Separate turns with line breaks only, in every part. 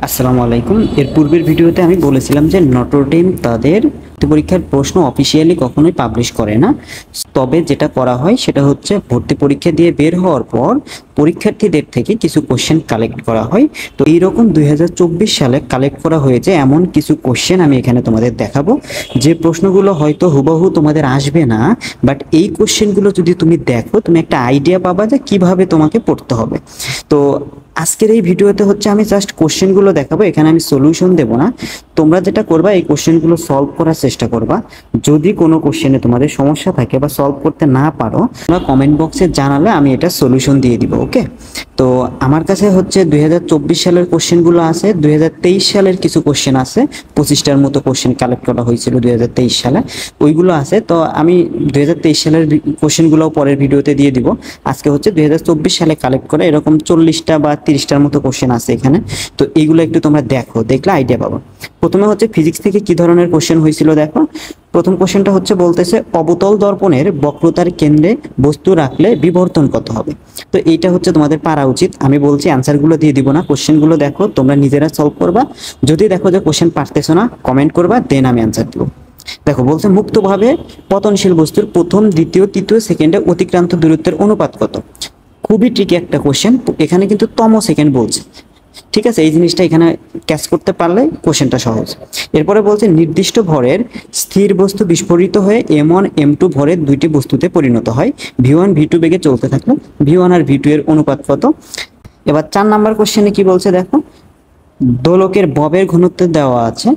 আসসালামু আলাইকুম। এর পূর্বের ভিডিওতে আমি বলেছিলাম যে নটর ডেম তাদের পরীক্ষার প্রশ্ন অফিসিয়ালি কখনোই পাবলিশ করে না। তবে যেটা করা হয় সেটা হচ্ছে ভর্তি পরীক্ষা দিয়ে বের হওয়ার পর পরীক্ষার্থীদের থেকে কিছু কোশ্চেন কালেক্ট করা হয়। তো এইরকম 2024 সালে কালেক্ট করা হয়েছে এমন কিছু কোশ্চেন আমি এখানে তোমাদের দেখাবো, যে প্রশ্নগুলো হয়তো হুবহু তোমাদের আসবে না, বাট এই কোশ্চেনগুলো যদি তুমি দেখো তুমি একটা আইডিয়া পাবা যে কিভাবে তোমাকে পড়তে হবে। তো আজকের এই ভিডিওতে হচ্ছে আমি জাস্ট কোশ্চেনগুলো দেখাবো, এখানে আমি সলিউশন দেব না। তোমরা যেটা করবা এই কোশ্চেনগুলো সলভ করার চেষ্টা করবা। যদি কোনো কোশ্চেনে তোমাদের সমস্যা থাকে বা সলভ করতে না পারো তোমরা কমেন্ট বক্সে জানালে আমি এটা সলিউশন দিয়ে দিব। ওকে, তো আমার কাছে হচ্ছে 2024 সালের কোশ্চেনগুলো আছে, 2023 সালের কিছু কোশ্চেন আছে, 25টার মতো কোশ্চেন কালেক্ট করা হয়েছিল 2023 সালে, ওইগুলো আছে। তো আমি 2023 সালের কোশ্চেনগুলো পরের ভিডিওতে দিয়ে দিব। আজকে হচ্ছে 2024 সালে কালেক্ট করা এরকম 40টা বা 30টার মতো কোশ্চেন আছে এখানে। তো এইগুলো একটু তোমরা দেখো, দেখলে আইডিয়া পাবো। প্রথমে হচ্ছে ফিজিক্স থেকে কি ধরনের কোশ্চেন হয়েছিল দেখো। প্রথম কোশ্চেনটা হচ্ছে বলতেছে অবতল দর্পণের বক্রতার কেন্দ্রে বস্তু রাখলে বিবর্তন কত হবে। তো এইটা হচ্ছে তোমাদের পারা উচিত। আমি বলছি অ্যান্সারগুলো দিয়ে দিব না, কোশ্চেনগুলো দেখো, তোমরা নিজেরা সলভ করবা। যদি দেখো যে কোশ্চেন পারতেছো না কমেন্ট করবা, দেন আমি অ্যান্সার দিব। দেখো বলছে মুক্তভাবে পতনশীল বস্তুর প্রথম, দ্বিতীয়, তৃতীয় সেকেন্ডে অতিক্রান্ত দূরত্বের অনুপাত কত। খুবই ট্রিকি একটা কোশ্চেন, এখানে কিন্তু তম সেকেন্ড বলছে। ঠিক আছে, এই জিনিসটা এখানে ক্যাচ করতে পারলে কোশ্চেনটা সহজ। এরপরে বলছে নির্দিষ্ট ভরের স্থির বস্তু বিস্ফোরিত হয়ে M1 M2 ভরের দুইটি বস্তুতে পরিণত হয়, V1 V2 বেগে চলতে থাকলে V1 আর V2 এর অনুপাত কত। এবার 4 নাম্বার কোশ্চেনে কি বলছে দেখো, দোলকের ববের ঘনত্ব দেওয়া আছে,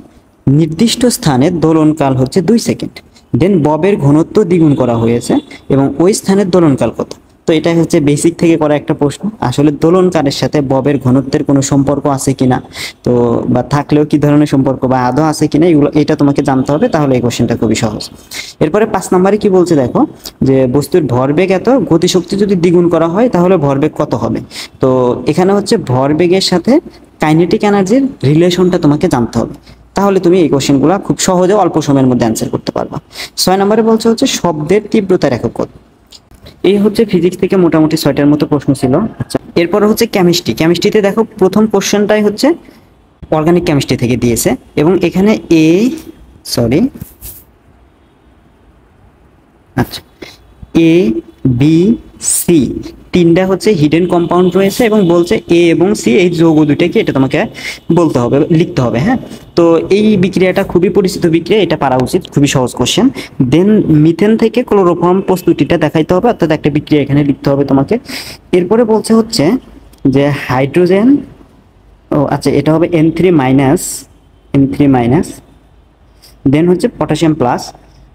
নির্দিষ্ট স্থানে দোলনকাল হচ্ছে 2 সেকেন্ড, দেন ববের ঘনত্ব দ্বিগুণ করা হয়েছে এবং ওই স্থানের দোলনকাল কত। তো এটা হচ্ছে বেসিক থেকে করা একটা প্রশ্ন। আসলে দোলনকালের সাথে ববের ঘনত্বের কোনো সম্পর্ক আছে কিনা, তো বা থাকলেও কি ধরনের সম্পর্ক বা আদৌ আছে কিনা, এগুলো এটা তোমাকে জানতে হবে, তাহলে এই কোশ্চেনটা খুবই সহজ। এরপরে 5 নম্বরে কি বলছে দেখো, যে বস্তুর ভরবেগ এত, গতিশক্তি যদি দ্বিগুণ করা হয় তাহলে ভরবেগ কত হবে। তো এখানে হচ্ছে ভরবেগের সাথে কাইনেটিক এনার্জির রিলেশনটা তোমাকে জানতে হবে, তাহলে তুমি এই কোশ্চেনগুলো খুব সহজে অল্প সময়ের মধ্যে অ্যান্সার করতে পারবা। 6 নম্বরে বলছে হচ্ছে শব্দের তীব্রতার একক কত। এই হচ্ছে ফিজিক্স থেকে মোটামুটি 6টার মতো প্রশ্ন ছিল। আচ্ছা, এরপরে হচ্ছে কেমিস্ট্রি। কেমিস্ট্রিতে দেখো প্রথম কোশ্চেনটাই হচ্ছে অর্গানিক কেমিস্ট্রি থেকে দিয়েছে, এবং এখানে আচ্ছা এ বি সি তিনটা হচ্ছে হিডেন কম্পাউন্ড রয়েছে, এবং বলছে এ এবং সি এই যৌগ দুইটাকে এটা তোমাকে বলতে হবে, লিখতে হবে। হ্যাঁ, তো এই বিক্রিয়াটা খুবই পরিচিত বিক্রিয়া, এটা পারা উচিত, খুবই সহজ কোশ্চেন। দেন মিথেন থেকে ক্লোরোফর্ম প্রস্তুতিটা দেখাইতে হবে, অর্থাৎ একটা বিক্রিয়া এখানে লিখতে হবে তোমাকে। এরপরে বলছে হচ্ছে যে হাইড্রোজেন, আচ্ছা এটা হবে N3 মাইনাস, দেন হচ্ছে পটাশিয়াম প্লাস।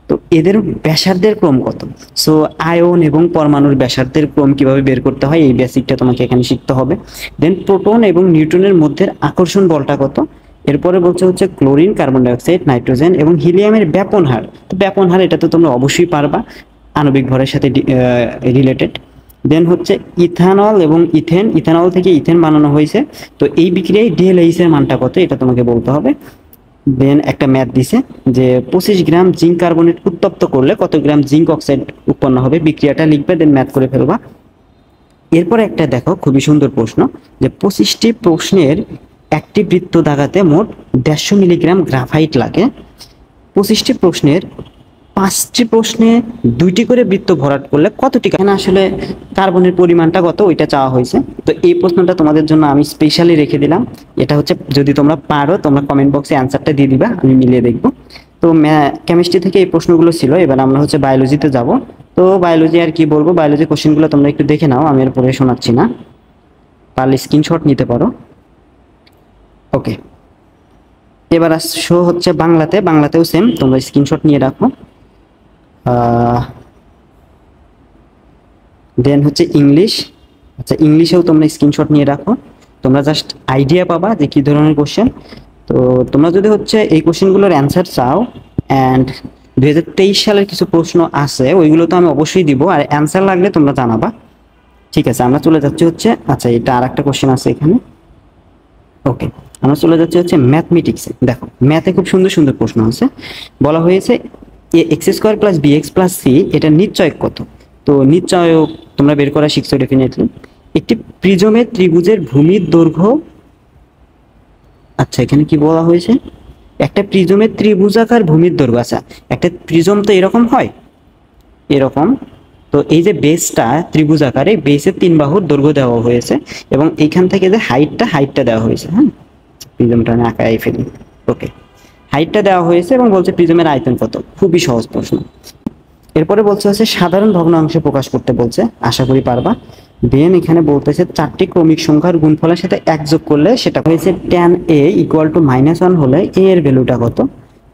তো এদের ব্যাসার্ধের ক্রম কত। সো আয়ন এবং পরমাণুর ব্যাসার্ধের ক্রম কিভাবে বের করতে হয় এই বেসিকটা তোমাকে এখানে শিখতে হবে। দেন প্রোটন এবং নিউট্রনের মধ্যে আকর্ষণ বলটা কত। এরপরে বলছে হচ্ছে ক্লোরিন, কার্বন ডাইঅক্সাইড, নাইট্রোজেন এবং হিলিয়ামের ব্যাপন হার। তো ব্যাপন হার এটা তো তোমরা অবশ্যই পারবা, আণবিক ভরের সাথে রিলেটেড। দেন হচ্ছে ইথানল এবং ইথেন, ইথানল থেকে ইথেন বানানো হয়েছে, তো এই বিক্রিয়ায় ডিএলএইচ এর মানটা কত এটা তোমাকে বলতে হবে। দেন একটা ম্যাথ দিছে যে 25 গ্রাম জিঙ্ক কার্বনেট উত্তপ্ত করলে কত গ্রাম জিঙ্ক অক্সাইড উৎপন্ন হবে, বিক্রিয়াটা লিখবে, দেন ম্যাথ করে ফেলবা। এরপর একটা দেখো খুবই সুন্দর প্রশ্ন, যে 25টি প্রশ্নের একটি বৃত্ত দাগাতে মোট 150 মিলিগ্রাম গ্রাফাইট লাগে, 25টি প্রশ্নের 5টি প্রশ্নে 2টি করে বৃত্ত ভরাট করলে কতটি। এখানে আসলে কার্বনের পরিমাণটা কত ওইটা চাওয়া হয়েছে। তো এই প্রশ্নটা তোমাদের জন্য আমি স্পেশালি রেখে দিলাম। এটা হচ্ছে যদি তোমরা পারো তোমরা কমেন্ট বক্সে অ্যান্সারটা দিয়ে দিবা, আমি মিলিয়ে দেখবো। তো কেমিস্ট্রি থেকে এই প্রশ্নগুলো ছিল। এবার আমরা হচ্ছে বায়োলজিতে যাব। তো বায়োলজি আর কি বলবো, বায়োলজি কোশ্চেনগুলো তোমরা একটু দেখে নাও, আমি এর পরে শোনাচ্ছি না, পারলে স্ক্রিনশট নিতে পারো। ওকে, এবার আসো হচ্ছে বাংলাতে, বাংলাতেও সেম, তোমরা স্ক্রিনশট নিয়ে রাখো। দেন হচ্ছে ইংলিশ, আচ্ছা ইংলিশেও তোমরা স্ক্রিনশট নিয়ে রাখো, তোমরা জাস্ট আইডিয়া পাবা যে কী ধরনের কোশ্চেন। তো তোমরা যদি হচ্ছে এই কোশ্চেনগুলোর অ্যান্সার চাও, অ্যান্ড 2023 সালের কিছু প্রশ্ন আছে ওইগুলো তো আমি অবশ্যই দিব, আর অ্যান্সার লাগলে তোমরা জানাবা। ঠিক আছে, আমরা চলে যাচ্ছি হচ্ছে, আচ্ছা এটা আর একটা কোশ্চেন আছে এখানে। ওকে, আমরা চলে যাচ্ছি হচ্ছে ম্যাথমেটিক্সে। দেখো ম্যাথে খুব সুন্দর সুন্দর প্রশ্ন আছে, বলা হয়েছে a x square plus b x plus c এটা নিশ্চয়ক কত। তো নিশ্চয়ক তোমরা বের করা শিখছো ডেফিনেটলি। একটি প্রিজমের ত্রিভুজের ভূমির দৈর্ঘ্য আচ্ছা, এখানে কি বলা হয়েছে, একটা প্রিজমের ত্রিভুজাকার ভূমির দৈর্ঘ্য, আচ্ছা একটা প্রিজম তো এরকম হয়, এরকম। তো এই যে বেসটা ত্রিভুজাকার, এই বেসের 3 বাহুর দৈর্ঘ্য দেওয়া হয়েছে এবং এইখান থেকে যে হাইটটা দেওয়া হয়েছে। হ্যাঁ, প্রিজমটা আমি আঁকাই ফেলি। ওকে, হাইটটা দেওয়া হয়েছে এবং বলছে প্রিজমের আয়তন কত। খুবই সহজ প্রশ্ন। এরপরে বলছে হচ্ছে সাধারণ ভগ্নাংশে প্রকাশ করতে বলছে, আশা করি পারবা। দেন এখানে বলতেছে 4টি ক্রমিক সংখ্যার গুণফলের সাথে 1 যোগ করলে সেটা হয়েছে tan a = -1 হলে a এর ভ্যালুটা কত।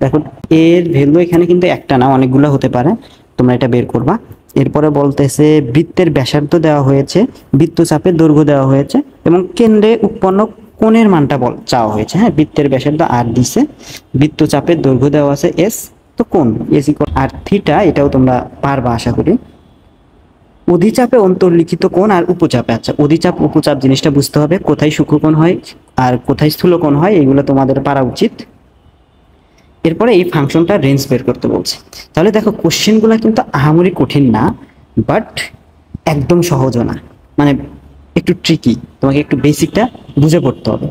দেখো a এর ভ্যালু এখানে কিন্তু একটা না, অনেকগুলো হতে পারে, তোমরা এটা বের করবা। এরপরে বলতেছে বৃত্তের ব্যাসার্ধ দেওয়া হয়েছে, বৃত্তচাপের দৈর্ঘ্য দেওয়া হয়েছে এবং কেন্দ্রে উৎপন্ন কোণের মানটা চাওয়া হয়েছে। হ্যাঁ, বৃত্তের ব্যাসার্ধ আর দিছে, বৃত্তচাপের দৈর্ঘ্য দেওয়া আছে s, তো কোণ s আর থিটা, এটাও তোমরা পারবা আশা করি। অধিচাপে অন্তর্লিখিত কোণ আর উপচাপে, আচ্ছা অধিচাপ উপচাপ জিনিসটা বুঝতে হবে, কোথায় সূক্ষ্মকোণ হয় আর কোথায় স্থূলকোণ হয়, এগুলো তোমাদের পারা উচিত। এরপরে এই ফাংশনটা রেঞ্জ বের করতে বলছে। তাহলে দেখো কোশ্চেনগুলো কিন্তু আহামরি কঠিন না, বাট একদম সহজও না, মানে একটু ট্রিকি, তোমাকে একটু বেসিকটা বুঝে পড়তে হবে।